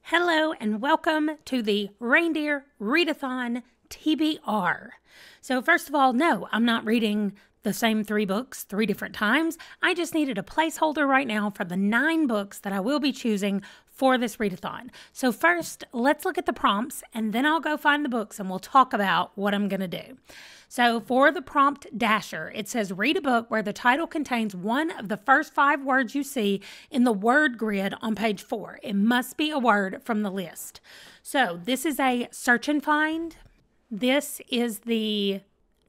Hello and welcome to the Reindeer Readathon TBR. So first of all, no, I'm not reading the same 3 books 3 different times. I just needed a placeholder right now for the 9 books that I will be choosing for this readathon. So first, let's look at the prompts and then I'll go find the books and we'll talk about what I'm going to do. So for the prompt Dasher, it says read a book where the title contains one of the first 5 words you see in the word grid on page 4. It must be a word from the list. So this is a search and find. This is the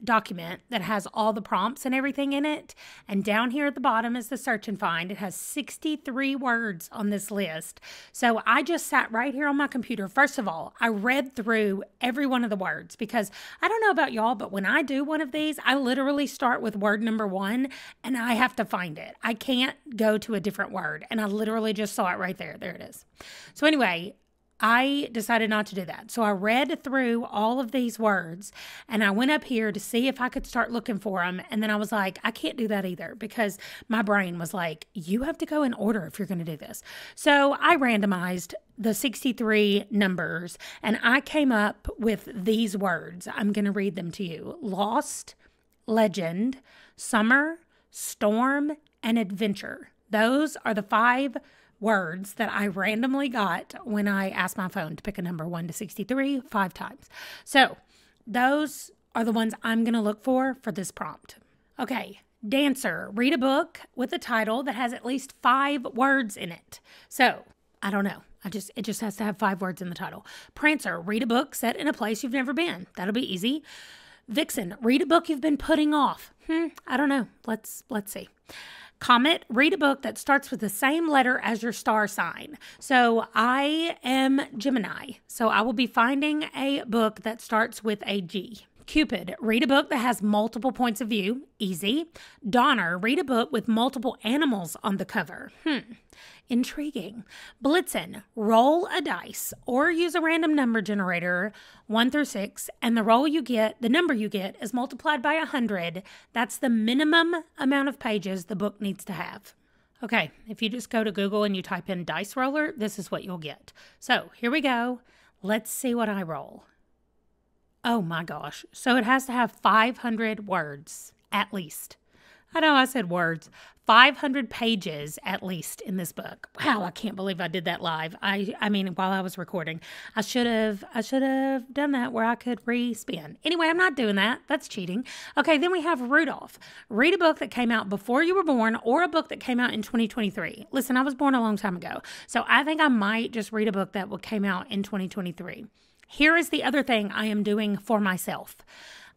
document that has all the prompts and everything in it. And down here at the bottom is the search and find. It has 63 words on this list. So I just sat right here on my computer. First of all, I read through every one of the words because I don't know about y'all, but when I do one of these, I literally start with word number 1 and I have to find it. I can't go to a different word. And I literally just saw it right there. There it is. So anyway, I decided not to do that. So I read through all of these words and I went up here to see if I could start looking for them. And then I was like, I can't do that either because my brain was like, you have to go in order if you're going to do this. So I randomized the 63 numbers and I came up with these words. I'm going to read them to you. Lost, legend, summer, storm, and adventure. Those are the 5 words that I randomly got when I asked my phone to pick a number 1 to 63 5 times. So those are the ones I'm going to look for this prompt. Okay, Dancer, read a book with a title that has at least 5 words in it. So I don't know. It just has to have 5 words in the title. Prancer, read a book set in a place you've never been. That'll be easy. Vixen, read a book you've been putting off. I don't know. Let's see. Comet, read a book that starts with the same letter as your star sign. So I am Gemini, so I will be finding a book that starts with a G. Cupid, read a book that has multiple points of view. Easy. Donner, read a book with multiple animals on the cover. Intriguing. Blitzen, roll a dice or use a random number generator 1 through 6, and the number you get is multiplied by 100. That's the minimum amount of pages the book needs to have. Okay, if you just go to Google and you type in dice roller, this is what you'll get. So here we go. Let's see what I roll. Oh my gosh. So it has to have 500 words at least. I know I said words. 500 pages at least in this book. Wow, I can't believe I did that live. I mean, while I was recording. I should have done that where I could respin. Anyway, I'm not doing that. That's cheating. Okay, then we have Rudolph. Read a book that came out before you were born or a book that came out in 2023. Listen, I was born a long time ago. So I think I might just read a book that came out in 2023. Here is the other thing I am doing for myself.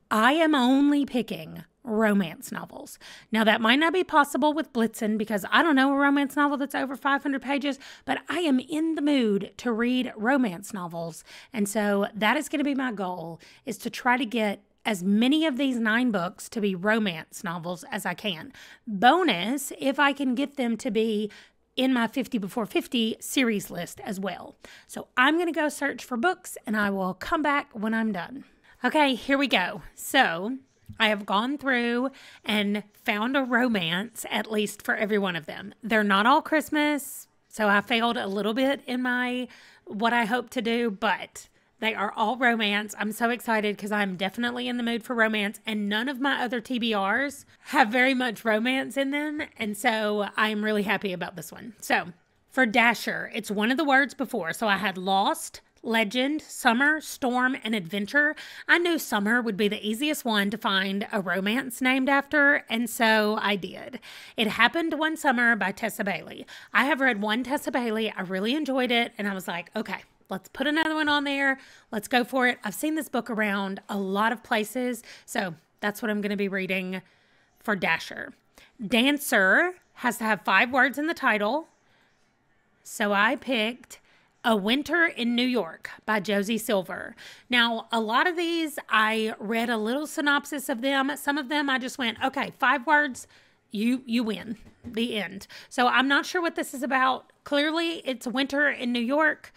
I am only picking romance novels. Now, that might not be possible with Blitzen because I don't know a romance novel that's over 500 pages, but I am in the mood to read romance novels. And so that is going to be my goal, is to try to get as many of these 9 books to be romance novels as I can. Bonus, if I can get them to be in my 50 before 50 series list as well. So I'm going to go search for books and I will come back when I'm done. Okay, here we go. So I have gone through and found a romance, at least for every one of them. They're not all Christmas, so I failed a little bit in what I hope to do, but they are all romance. I'm so excited because I'm definitely in the mood for romance, and none of my other TBRs have very much romance in them, and so I'm really happy about this one. So for Dasher, it's one of the words before. So I had lost, legend, summer, storm, and adventure. I knew summer would be the easiest one to find a romance named after, and so I did. It Happened One Summer by Tessa Bailey. I have read one Tessa Bailey. I really enjoyed it, and I was like, okay, let's put another one on there. Let's go for it. I've seen this book around a lot of places, so that's what I'm going to be reading for Dasher. Dancer has to have 5 words in the title, so I picked A Winter in New York by Josie Silver. Now, a lot of these, I read a little synopsis of them. Some of them I just went, okay, 5 words, you win. The end. So I'm not sure what this is about. Clearly, it's winter in New York.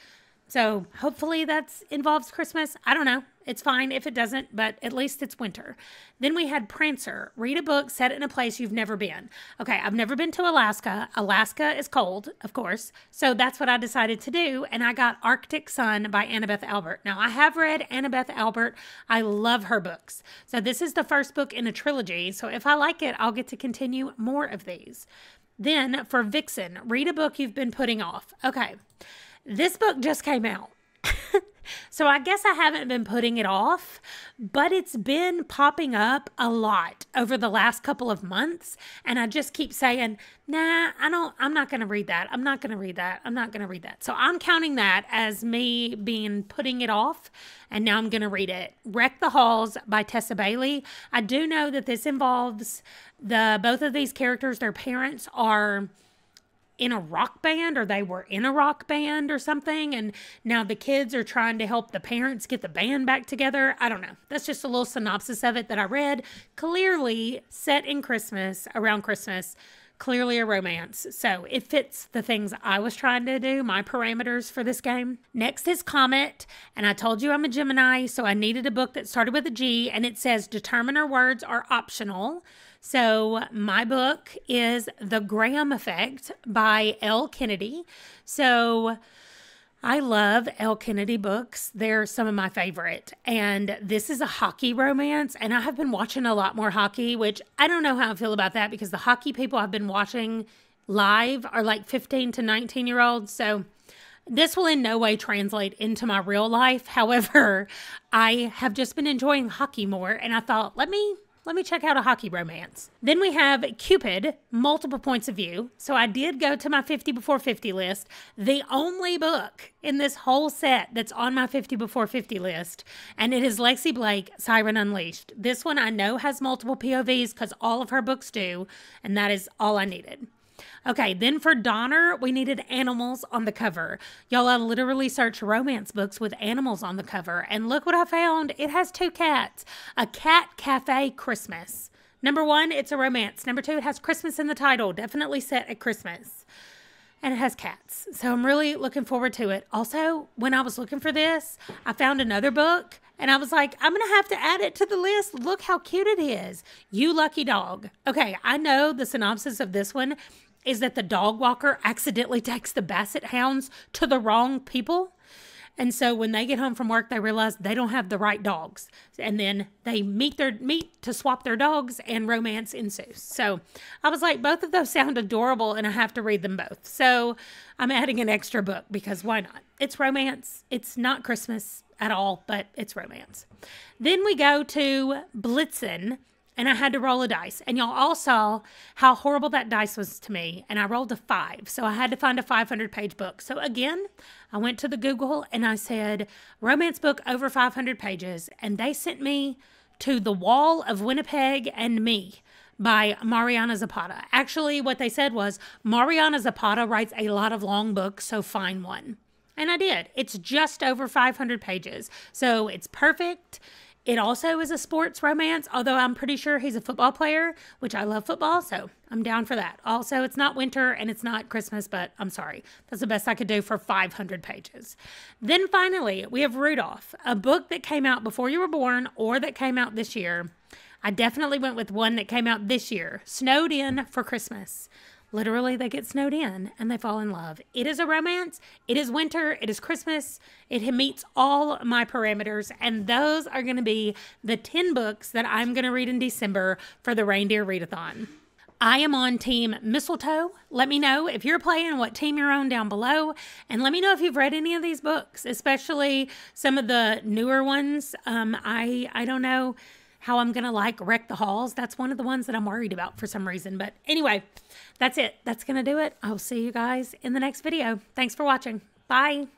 So hopefully that involves Christmas. I don't know. It's fine if it doesn't, but at least it's winter. Then we had Prancer. Read a book set in a place you've never been. Okay, I've never been to Alaska. Alaska is cold, of course. So that's what I decided to do. And I got Arctic Sun by Annabeth Albert. Now, I have read Annabeth Albert. I love her books. So this is the first book in a trilogy. So if I like it, I'll get to continue more of these. Then for Vixen, read a book you've been putting off. Okay, this book just came out. So I guess I haven't been putting it off, but it's been popping up a lot over the last couple of months. And I just keep saying, nah, I'm not going to read that. I'm not going to read that. I'm not going to read that. So I'm counting that as me putting it off. And now I'm going to read it. Wreck the Halls by Tessa Bailey. I do know that this involves both of these characters. Their parents are in a rock band, or they were in a rock band or something, and now the kids are trying to help the parents get the band back together. I don't know. That's just a little synopsis of it that I read. Clearly set in Christmas, around Christmas, clearly a romance. So it fits the things I was trying to do, my parameters for this game. Next is Comet, and I told you I'm a Gemini, so I needed a book that started with a G, and it says determiner words are optional. So my book is The Graham Effect by L. Kennedy. So I love L. Kennedy books. They're some of my favorite. And this is a hockey romance. And I have been watching a lot more hockey, which I don't know how I feel about that, because the hockey people I've been watching live are like 15 to 19-year-olds. So this will in no way translate into my real life. However, I have just been enjoying hockey more. And I thought, let me check out a hockey romance. Then we have Cupid, Multiple Points of View. So I did go to my 50 before 50 list. The only book in this whole set that's on my 50 before 50 list, and it is Lexi Blake, Siren Unleashed. This one I know has multiple POVs because all of her books do, and that is all I needed. Okay, then for Donner, we needed animals on the cover. Y'all, I literally searched romance books with animals on the cover, and look what I found. It has 2 cats. A Cat Cafe Christmas. Number 1, it's a romance. Number 2, it has Christmas in the title, definitely set at Christmas. And it has cats. So I'm really looking forward to it. Also, when I was looking for this, I found another book, and I was like, I'm going to have to add it to the list. Look how cute it is. You Lucky Dog. Okay, I know the synopsis of this one is that the dog walker accidentally takes the basset hounds to the wrong people. And so when they get home from work, they realize they don't have the right dogs. And then they meet to swap their dogs, and romance ensues. So I was like, both of those sound adorable, and I have to read them both. So I'm adding an extra book because why not? It's romance. It's not Christmas at all, but it's romance. Then we go to Blitzen. And I had to roll a dice. And y'all all saw how horrible that dice was to me. And I rolled a 5. So I had to find a 500-page book. So again, I went to the Google and I said, romance book over 500 pages. And they sent me to The Wall of Winnipeg and Me by Mariana Zapata. Actually, what they said was, Mariana Zapata writes a lot of long books, so find one. And I did. It's just over 500 pages. So it's perfect. It also is a sports romance, although I'm pretty sure he's a football player, which I love football, so I'm down for that. Also, it's not winter and it's not Christmas, but I'm sorry. That's the best I could do for 500 pages. Then finally, we have Rudolph, a book that came out before you were born or that came out this year. I definitely went with one that came out this year, Snowed In for Christmas. Literally, they get snowed in and they fall in love. It is a romance. It is winter. It is Christmas. It meets all my parameters. And those are going to be the 10 books that I'm going to read in December for the Reindeer Readathon. I am on Team Mistletoe. Let me know if you're playing, what team you're on down below. And let me know if you've read any of these books, especially some of the newer ones. I don't know how I'm going to like Wreck the Halls. That's one of the ones that I'm worried about for some reason. But anyway, that's it. That's going to do it. I'll see you guys in the next video. Thanks for watching. Bye.